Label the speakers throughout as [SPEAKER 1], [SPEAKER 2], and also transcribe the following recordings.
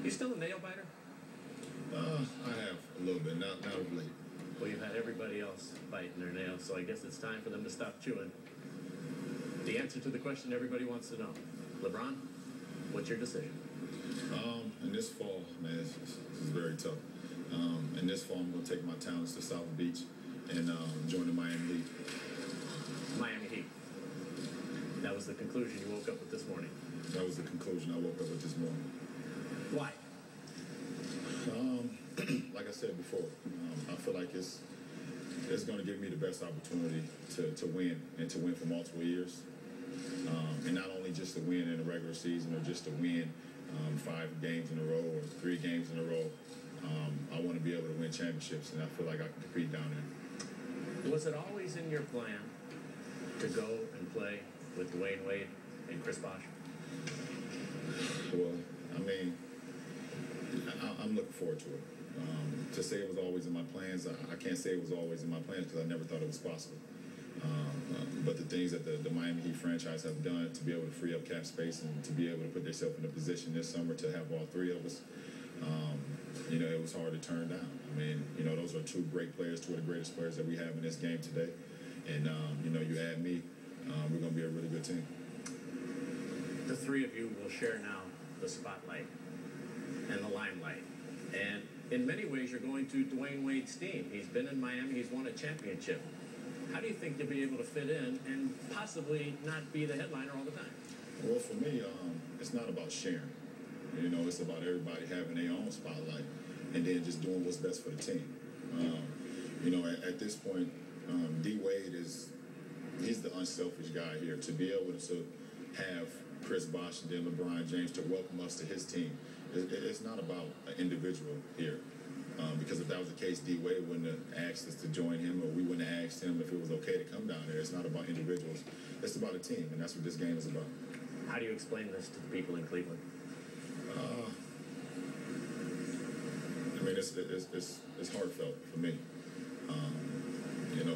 [SPEAKER 1] You still a nail biter?
[SPEAKER 2] I have a little bit, not of late.
[SPEAKER 1] Well, you've had everybody else biting their nails, so I guess it's time for them to stop chewing. The answer to the question everybody wants to know. LeBron, what's your decision?
[SPEAKER 2] In this fall, man, this is very tough. In this fall, I'm going to take my talents to South Beach and join the Miami Heat.
[SPEAKER 1] Miami Heat. That was the conclusion you woke up with this morning.
[SPEAKER 2] That was the conclusion I woke up with this morning.
[SPEAKER 1] Why?
[SPEAKER 2] Like I said before, I feel like it's going to give me the best opportunity to win and to win for multiple years. And not only just to win in the regular season or just to win 5 games in a row or 3 games in a row. I want to be able to win championships, and I feel like I can compete down there.
[SPEAKER 1] Was it always in your plan to go and play with Dwayne Wade and Chris Bosh?
[SPEAKER 2] Well, I mean, I'm looking forward to it. To say it was always in my plans, I can't say it was always in my plans because I never thought it was possible. But the things that the Miami Heat franchise have done to be able to free up cap space and to be able to put themselves in a position this summer to have all 3 of us, it was hard to turn down. I mean, those are 2 great players, 2 of the greatest players that we have in this game today. And, you add me, we're going to be a really good team.
[SPEAKER 1] The 3 of you will share now the spotlight and the limelight. And in many ways, you're going to Dwayne Wade's team. He's been in Miami. He's won a championship. How do you think you'll be able to fit in and possibly not be the headliner all the time?
[SPEAKER 2] Well, for me, it's not about sharing. It's about everybody having their own spotlight and then just doing what's best for the team. At this point, D. Wade he's the unselfish guy here. To be able to have Chris Bosh and then LeBron James to welcome us to his team, it's not about an individual here. Because if that was the case, D. Wade wouldn't have asked us to join him, or we wouldn't have asked him if it was okay to come down there. It's not about individuals. It's about a team, and that's what this game is about.
[SPEAKER 1] How do you explain this to the people in Cleveland?
[SPEAKER 2] I mean, it's heartfelt for me.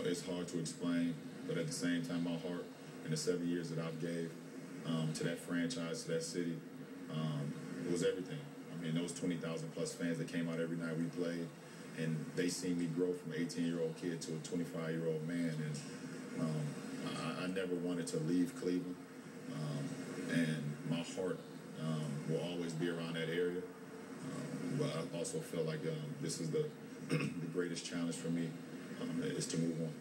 [SPEAKER 2] It's hard to explain, but at the same time, my heart in the 7 years that I've gave to that franchise, to that city, it was everything. I mean, those 20,000 plus fans that came out every night we played, and they seen me grow from an 18-year-old kid to a 25-year-old man, and I never wanted to leave Cleveland, and my heart will always be around that area, but I also feel like this is the greatest challenge for me is to move on.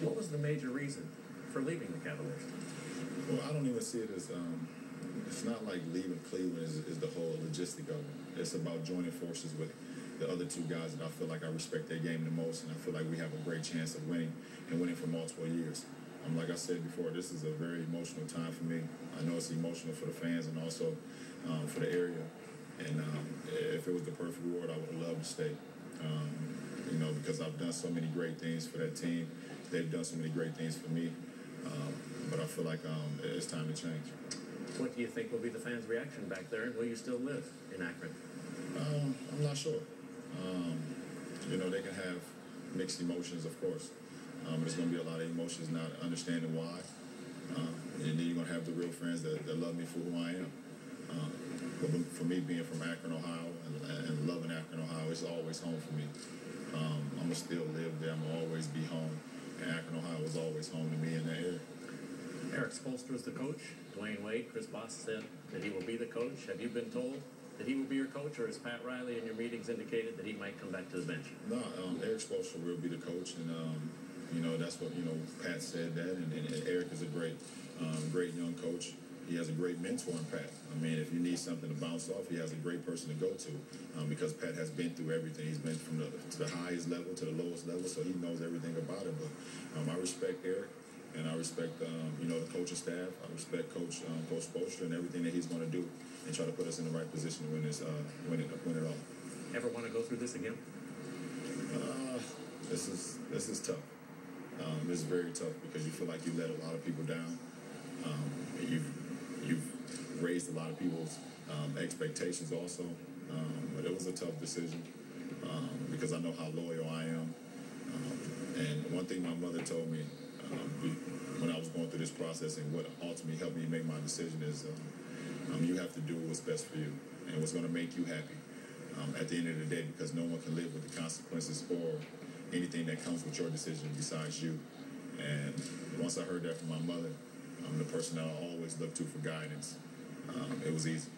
[SPEAKER 1] What was the major reason for leaving the Cavaliers?
[SPEAKER 2] Well, I don't even see it as it's not like leaving Cleveland is the whole logistic of it. It's about joining forces with the other 2 guys that I feel like I respect their game the most, and I feel like we have a great chance of winning and winning for multiple years. Like I said before, this is a very emotional time for me. I know it's emotional for the fans and also for the area. And if it was the perfect world, I would have loved to stay. Because I've done so many great things for that team. They've done so many great things for me. But I feel like it's time to change.
[SPEAKER 1] What do you think will be the fans' reaction back there, and will you still live in Akron?
[SPEAKER 2] I'm not sure. They can have mixed emotions, of course. There's going to be a lot of emotions not understanding why. And then you're going to have the real friends that love me for who I am. But for me, being from Akron, Ohio, and loving Akron, Ohio, it's always home for me. I'm going to still live there. I'm going to always be home. And Akron, Ohio was always home to me in that area.
[SPEAKER 1] Eric Spoelstra is the coach. Dwayne Wade, Chris Bosh said that he will be the coach. Have you been told that he will be your coach, or has Pat Riley in your meetings indicated that he might come back to the bench?
[SPEAKER 2] No, Eric Spoelstra will be the coach, and that's what Pat said that, and Eric is a great young coach. He has a great mentor in Pat. I mean, if you need something to bounce off, he has a great person to go to because Pat has been through everything. He's been from the highest level to the lowest level, so he knows everything about it. But I respect Eric. And I respect, the coaching staff. I respect Coach Spoelstra and everything that he's going to do and try to put us in the right position to win it all.
[SPEAKER 1] Ever want to go through this again?
[SPEAKER 2] This is tough. It's very tough because you feel like you let a lot of people down. You've raised a lot of people's expectations also. But it was a tough decision because I know how loyal I am. And one thing my mother told me when I was going through this process and what ultimately helped me make my decision is You have to do what's best for you and what's going to make you happy at the end of the day, because no one can live with the consequences or anything that comes with your decision besides you. And once I heard that from my mother, the person that I always looked to for guidance, it was easy.